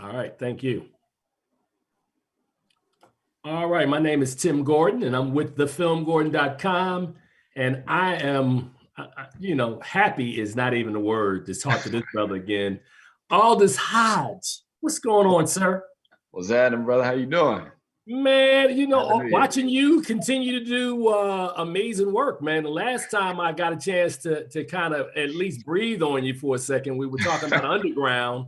All right, thank you. All right, my name is Tim Gordon, and I'm with thefilmgordon.com, and I am, happy is not even a word to talk to this brother again. Aldis Hodge, what's going on, sir? What's happening, brother? How you doing? Man, Happy New Year. watching you continue to do amazing work, man. The last time I got a chance to kind of at least breathe on you for a second, we were talking about Underground,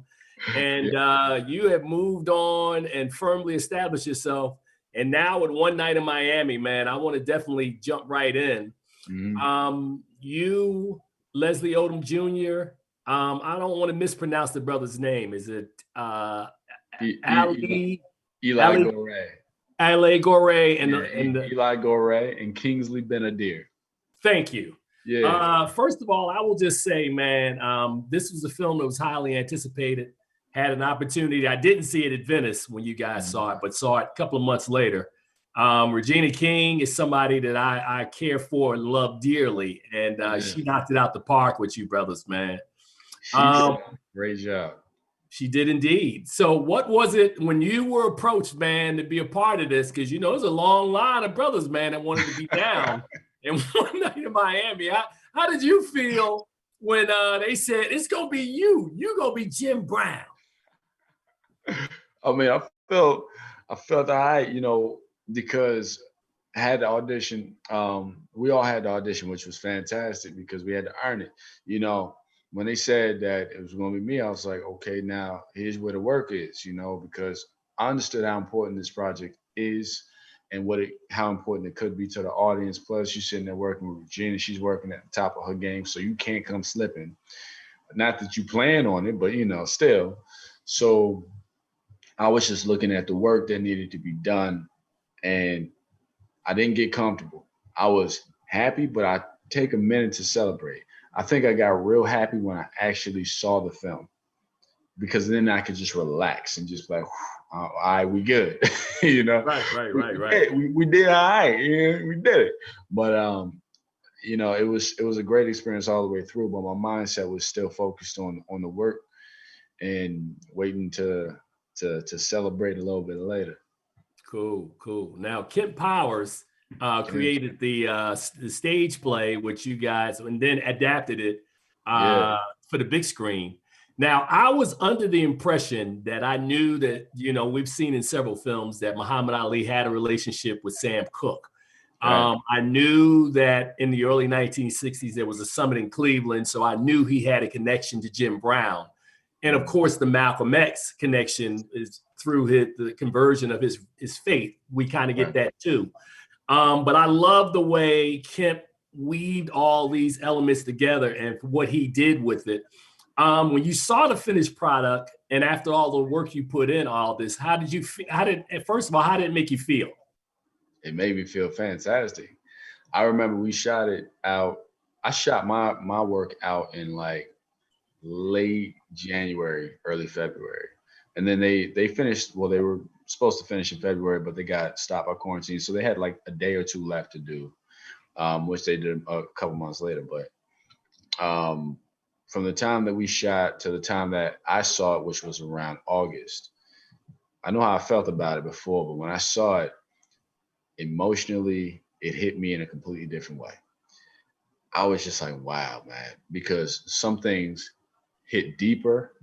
and Yeah. you have moved on and firmly established yourself. And now with One Night in Miami, man, I want to definitely jump right in. Mhm. You, Leslie Odom Jr., I don't want to mispronounce the brother's name. Is it Eli, Ali? Eli Ali Gorey. Ale Gore and Yeah, the Eli Gorey and Kingsley Benadir. thank you. Yeah. First of all, I will just say, man, this was a film that was highly anticipated. Had an opportunity. I didn't see it at Venice when you guys Mhm. saw it, but saw it a couple of months later. Regina King is somebody that I care for and love dearly, and Yeah. she knocked it out the park with you brothers, man. She did Um, a great job. She did indeed. So, what was it when you were approached, man, to be a part of this? Because there's a long line of brothers, man, that wanted to be down and One Night in Miami. How did you feel when they said it's gonna be you? You gonna be Jim Brown? I mean, I felt all right, because I had the audition. We all had the audition, which was fantastic because we had to earn it. You know, when they said that it was going to be me, I was like, okay, now here's where the work is. Because I understood how important this project is and how important it could be to the audience. Plus, you're sitting there working with Regina; she's working at the top of her game, so you can't come slipping. Not that you plan on it, but still. So I was just looking at the work that needed to be done, and I didn't get comfortable. I was happy, but I take a minute to celebrate. I think I got real happy when I actually saw the film because then I could just relax and just like, all right, we good. you know, Right, right, we, right, we, right. did, we did all right. Yeah, we did it. But it was a great experience all the way through. But my mindset was still focused on the work and waiting to celebrate a little bit later. Cool, cool. Now, Kent Powers Yeah. created the stage play, which you guys, and then adapted it Yeah. uh, for the big screen. Now, I was under the impression that I knew that, we've seen in several films that Muhammad Ali had a relationship with Sam Cooke. Right. I knew that in the early 1960s, there was a summit in Cleveland, so I knew he had a connection to Jim Brown. And of course, the Malcolm X connection is through the conversion of his faith. We kind of get Right. that too. But I love the way Kemp weaved all these elements together and what he did with it. When you saw the finished product, and after all the work you put in all this, how did you feel? First of all, how did it make you feel? It made me feel fantastic. I remember we shot it out. I shot my work out in like late January, early February, and then they finished. Well, they were supposed to finish in February, but they got stopped by quarantine, so they had like a day or two left to do, which they did a couple months later. But from the time that we shot to the time that I saw it, which was around August, I know how I felt about it before, but when I saw it emotionally, it hit me in a completely different way. I was just like, wow, man, because some things hit deeper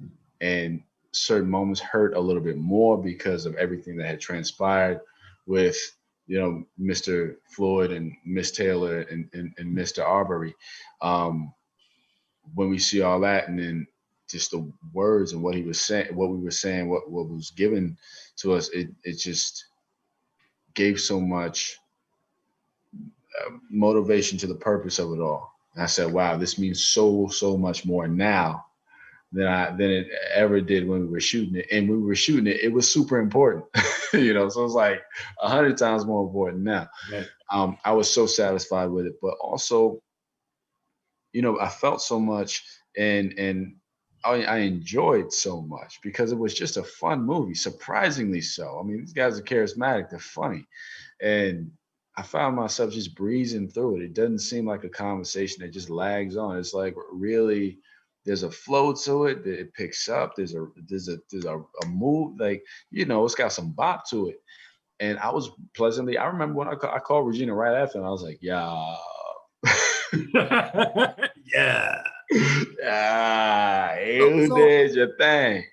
and certain moments hurt a little bit more because of everything that had transpired with, Mr. Floyd and Miss Taylor and Mr. Arbery. Um, when we see all that and then just the words and what he was saying, what we were saying, what was given to us, it just gave so much motivation to the purpose of it all. And I said, wow, this means so much more now than it ever did when we were shooting it. And when we were shooting it, it was super important, So it's like 100 times more important now. Right. I was so satisfied with it, but also, I felt so much and I enjoyed so much because it was just a fun movie, surprisingly so. I mean, these guys are charismatic, they're funny, and I found myself just breezing through it. It doesn't seem like a conversation that just lags on. It's like really there's a flow to it that it picks up. There's a move, like, it's got some bop to it. And I was pleasantly, I remember when I called Regina right after, and I was like, yeah. Yeah. Yeah, you did your thing.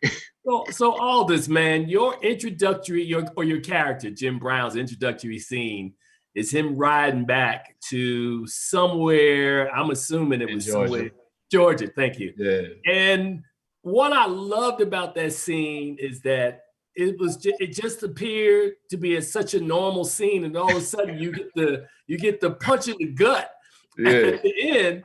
So Aldis, man, your character, Jim Brown's introductory scene is him riding back to somewhere. I'm assuming it was somewhere, Georgia. Thank you. Yeah. And what I loved about that scene is that it just appeared to be such a normal scene, and all of a sudden you get the punch in the gut at the end.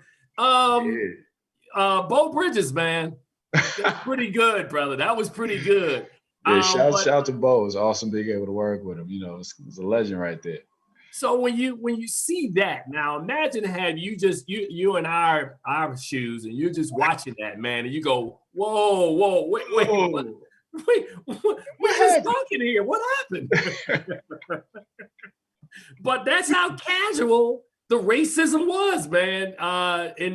Bo Bridges, man. That's pretty good, brother. That was pretty good. Yeah, shout to Bo. It's awesome being able to work with him. It's a legend right there. So when you see that, now imagine had you in our shoes, and you're just watching that, man, and you go, whoa, wait, what is talking here? What happened? But that's how casual the racism was, man.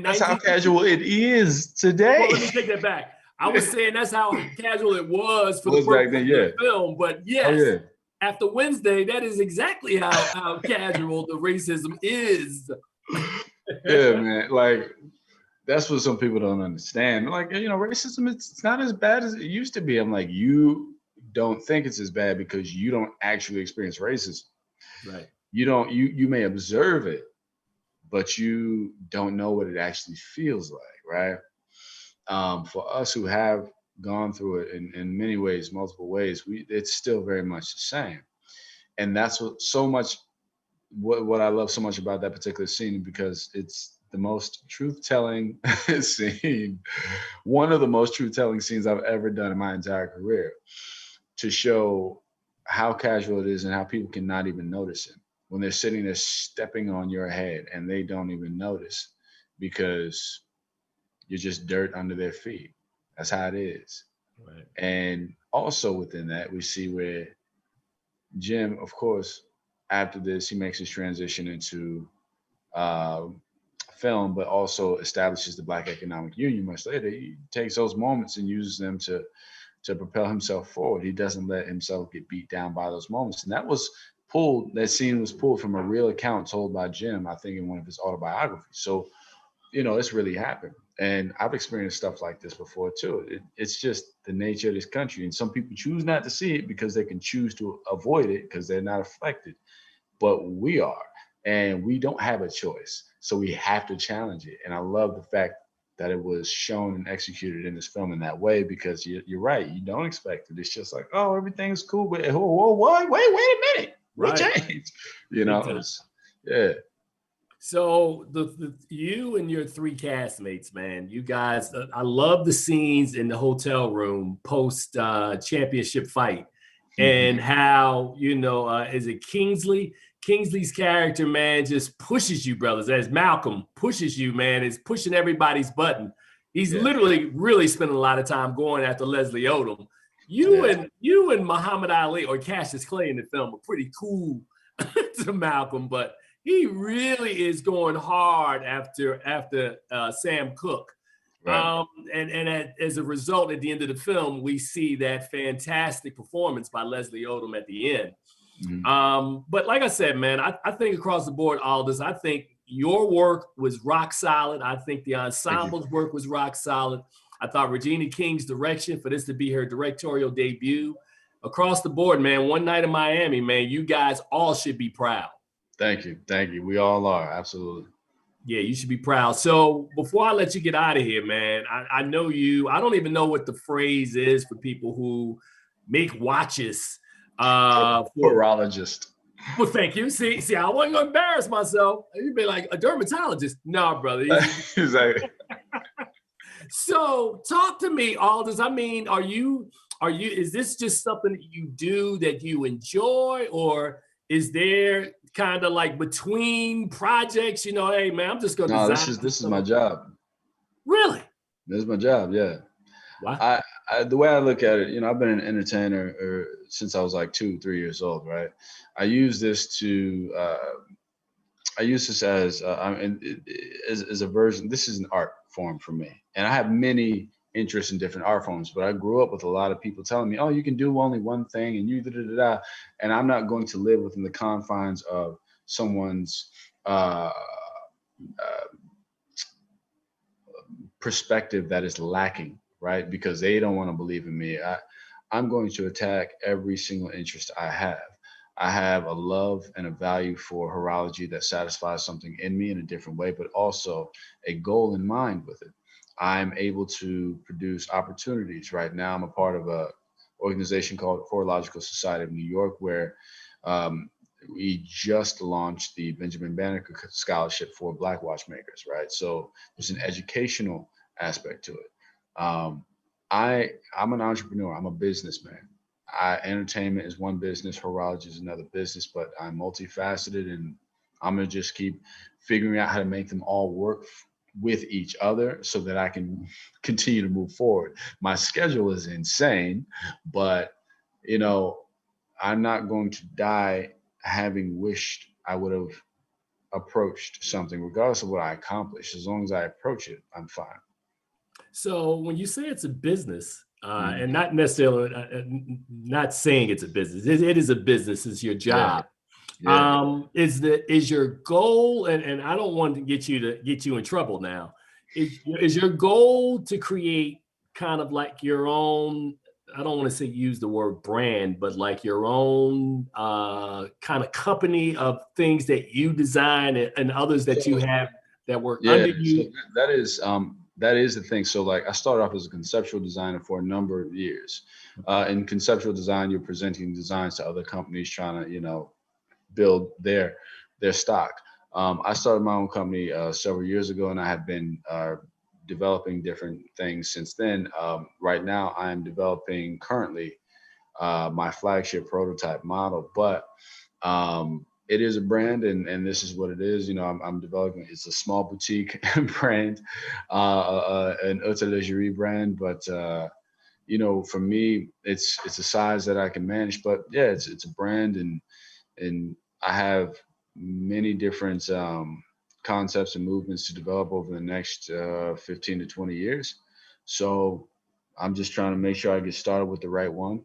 That's how casual it is today. Well, let me take that back. I was saying that's how casual it was for the purpose of the film. But yes, after Wednesday, that is exactly how casual the racism is. Yeah, man. Like, that's what some people don't understand. Like, racism, it's not as bad as it used to be. I'm like, you don't think it's as bad because you don't actually experience racism. Right. You may observe it, but you don't know what it actually feels like, right? For us who have gone through it in many ways, multiple ways, it's still very much the same. And that's what I love so much about that particular scene, because it's the most truth-telling scene, one of the most truth-telling scenes I've ever done in my entire career, to show how casual it is and how people can not even notice it when they're sitting there stepping on your head and they don't even notice because you're just dirt under their feet. That's how it is. Right. And also within that, we see where Jim, of course, after this, he makes his transition into film, but also establishes the Black Economic Union much later. He takes those moments and uses them to propel himself forward. He doesn't let himself get beat down by those moments. And that scene was pulled from a real account told by Jim, I think in one of his autobiographies. So, it's really happened. And I've experienced stuff like this before too. It's just the nature of this country. And some people choose not to see it because they can choose to avoid it because they're not affected. But we are, and we don't have a choice. So we have to challenge it. And I love the fact that it was shown and executed in this film in that way, because you're right. You don't expect it. It's just like, oh, everything's cool. But whoa, wait a minute. What changed? Yeah. So you and your three castmates, man, you guys, I love the scenes in the hotel room post championship fight, and how, is it Kingsley? Kingsley's character, man, just pushes you, brothers, as Malcolm pushes you, man, is pushing everybody's button. He's literally really spending a lot of time going after Leslie Odom. You and Muhammad Ali or Cassius Clay in the film are pretty cool to Malcolm, but he really is going hard after Sam Cooke. Right. And as a result, at the end of the film, we see that fantastic performance by Leslie Odom at the end. But like I said, man, I think across the board, Aldis, I think your work was rock solid. I think the ensemble's work was rock solid. I thought Regina King's direction, for this to be her directorial debut, across the board, man, One Night in Miami, man, you guys all should be proud. Thank you. We all are. Absolutely. Yeah, you should be proud. So before I let you get out of here, man, I know you. I don't even know what the phrase is for people who make watches. Horologist. Well, thank you. See, I wasn't gonna embarrass myself. You'd be like a dermatologist. No, brother. Exactly. So talk to me, Aldis. I mean, is this just something that you do that you enjoy, or is there kind of like between projects, hey man, I'm just gonna design. This is my job. Really? This is my job, yeah. Wow. The way I look at it, I've been an entertainer since I was like 2-3 years old, right? I use this as a version. This is an art form for me. and I have many interests in different art forms, but I grew up with a lot of people telling me, oh, you can do only one thing and you da da da da. And I'm not going to live within the confines of someone's uh, uh, perspective that is lacking, right? Because they don't want to believe in me. I'm going to attack every single interest I have. I have a love and a value for horology that satisfies something in me in a different way, but also a goal in mind with it. I'm able to produce opportunities. Right now, I'm a part of a organization called Horological Society of New York, where um, we just launched the Benjamin Banneker Scholarship for Black watchmakers. Right, so there's an educational aspect to it. I'm an entrepreneur. I'm a businessman. Entertainment is one business, horology is another business, but I'm multifaceted, and I'm gonna just keep figuring out how to make them all work with each other so that I can continue to move forward. My schedule is insane, but you know, I'm not going to die having wished I would have approached something, regardless of what I accomplish. As long as I approach it, I'm fine. So when you say it's a business, Mm. and not necessarily not saying it's a business, it is a business. It's your Yeah, job. yeah. Is your goal, and I don't want to get you in trouble now. Is your goal to create kind of like your own? I don't want to say use the word brand, but like your own kind of company of things that you design and others that you So have that work yeah, under so you. that is the thing. So like I started off as a conceptual designer for a number of years. In conceptual design, you're presenting designs to other companies trying to, build their stock. I started my own company several years ago, and I have been developing different things since then. Right now, I am developing currently my flagship prototype model, but it is a brand, and this is what it is. I'm developing. It's a small boutique brand, an haute lingerie brand, but for me, it's a size that I can manage. But yeah, it's a brand, and I have many different concepts and movements to develop over the next 15 to 20 years. So I'm just trying to make sure I get started with the right one.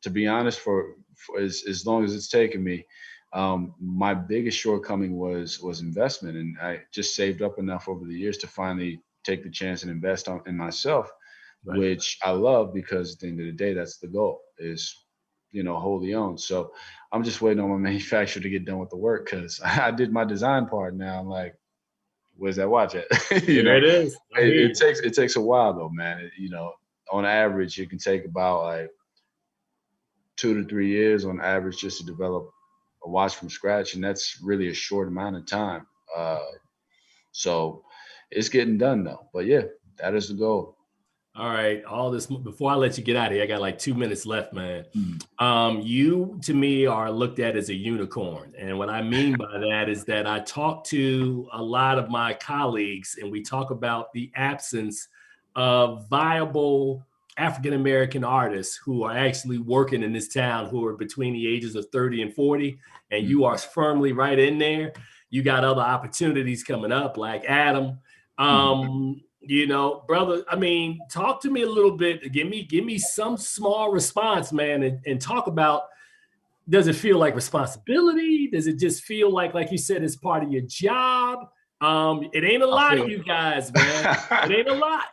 To be honest, for as long as it's taken me, my biggest shortcoming was investment, and I just saved up enough over the years to finally take the chance and invest in myself, Right. which I love, because at the end of the day, that's the goal, is wholly owned. So I'm just waiting on my manufacturer to get done with the work, because I did my design part. Now I'm like, where's that watch at? There it is. I hear you. It takes a while though, man. On average, it can take about like 2 to 3 years on average just to develop a watch from scratch, and that's really a short amount of time. So it's getting done though. But yeah, that is the goal. All right. All this before I let you get out of here, I got like 2 minutes left, man. Mhm. You to me are looked at as a unicorn. And what I mean by that is that I talk to a lot of my colleagues and we talk about the absence of viable African American artists who are actually working in this town, who are between the ages of 30 and 40. And Mhm. you are firmly right in there. You got other opportunities coming up, like Adam. Brother, I mean, talk to me a little bit. Give me some small response, man, and talk about, does it feel like responsibility? Does it just feel like you said, it's part of your job? It ain't a I lot of feel. you guys, man. It ain't a lot.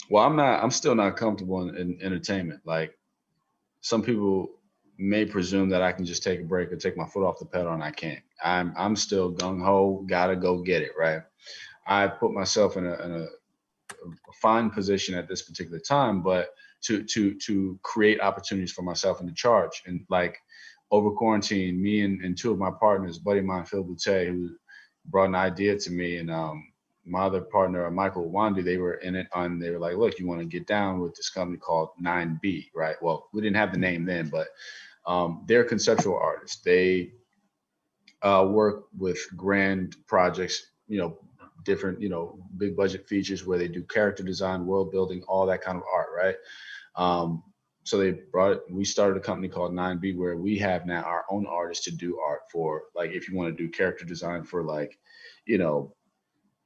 Well, I'm still not comfortable in entertainment. Like, some people may presume that I can just take a break or take my foot off the pedal, and I can't. I'm still gung ho, gotta go get it, right? I put myself in a fine position at this particular time, but to create opportunities for myself and to charge. And like, over quarantine, me and two of my partners, buddy of mine, Phil Boutte, who brought an idea to me, and my other partner, Michael Wandy, they were in it on. They were like, "Look, you want to get down with this company called 9B, right?" Well, we didn't have the name then, but they're conceptual artists. They work with grand projects, different, big budget features where they do character design, world building, all that kind of art, right? So they brought it. We started a company called 9B, where we have now our own artists to do art for. Like, if you want to do character design for, like, you know,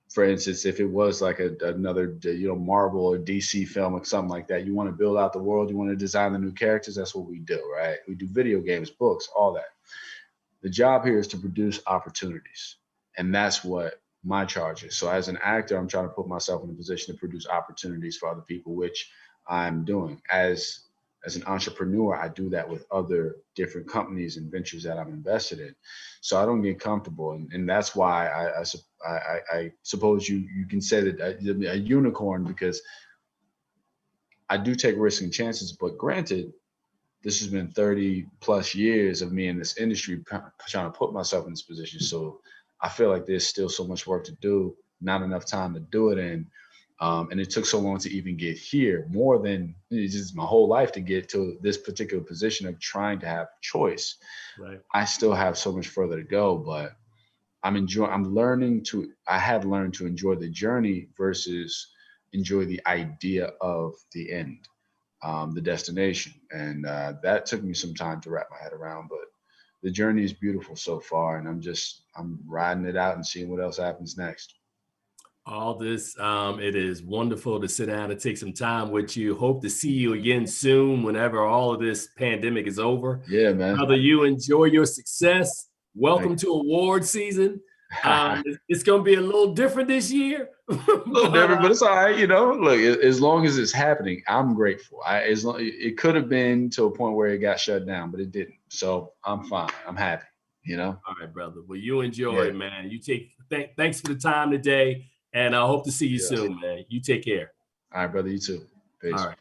for instance, if it was like another, Marvel or DC film or something like that, you want to build out the world, you want to design the new characters, that's what we do, right? We do video games, books, all that. The job here is to produce opportunities. And that's what my charge is. So as an actor, I'm trying to put myself in a position to produce opportunities for other people, which I'm doing. As an entrepreneur, I do that with other different companies and ventures that I'm invested in. So I don't get comfortable. And that's why I suppose you can say that a unicorn, because I do take risks and chances, but granted, this has been 30 plus years of me in this industry trying to put myself in this position. So I feel like there's still so much work to do, not enough time to do it in. And it took so long to even get here, more than just my whole life to get to this particular position of trying to have choice. Right. I still have so much further to go, but I have learned to enjoy the journey versus enjoy the idea of the end, the destination. And that took me some time to wrap my head around, but the journey is beautiful so far. And I'm riding it out and seeing what else happens next. Aldis, it is wonderful to sit down and take some time with you. Hope to see you again soon whenever all of this pandemic is over. Yeah, man. Brother, you enjoy your success. Welcome to award season. It's going to be a little different this year. A little different, but it's all right. Look, as long as it's happening, I'm grateful. It could have been to a point where it got shut down, but it didn't. So I'm fine. I'm happy, All right, brother. Well, you enjoy it, man. You thanks for the time today. And I hope to see you soon, man. You take care. All right, brother. You too. Peace. All right.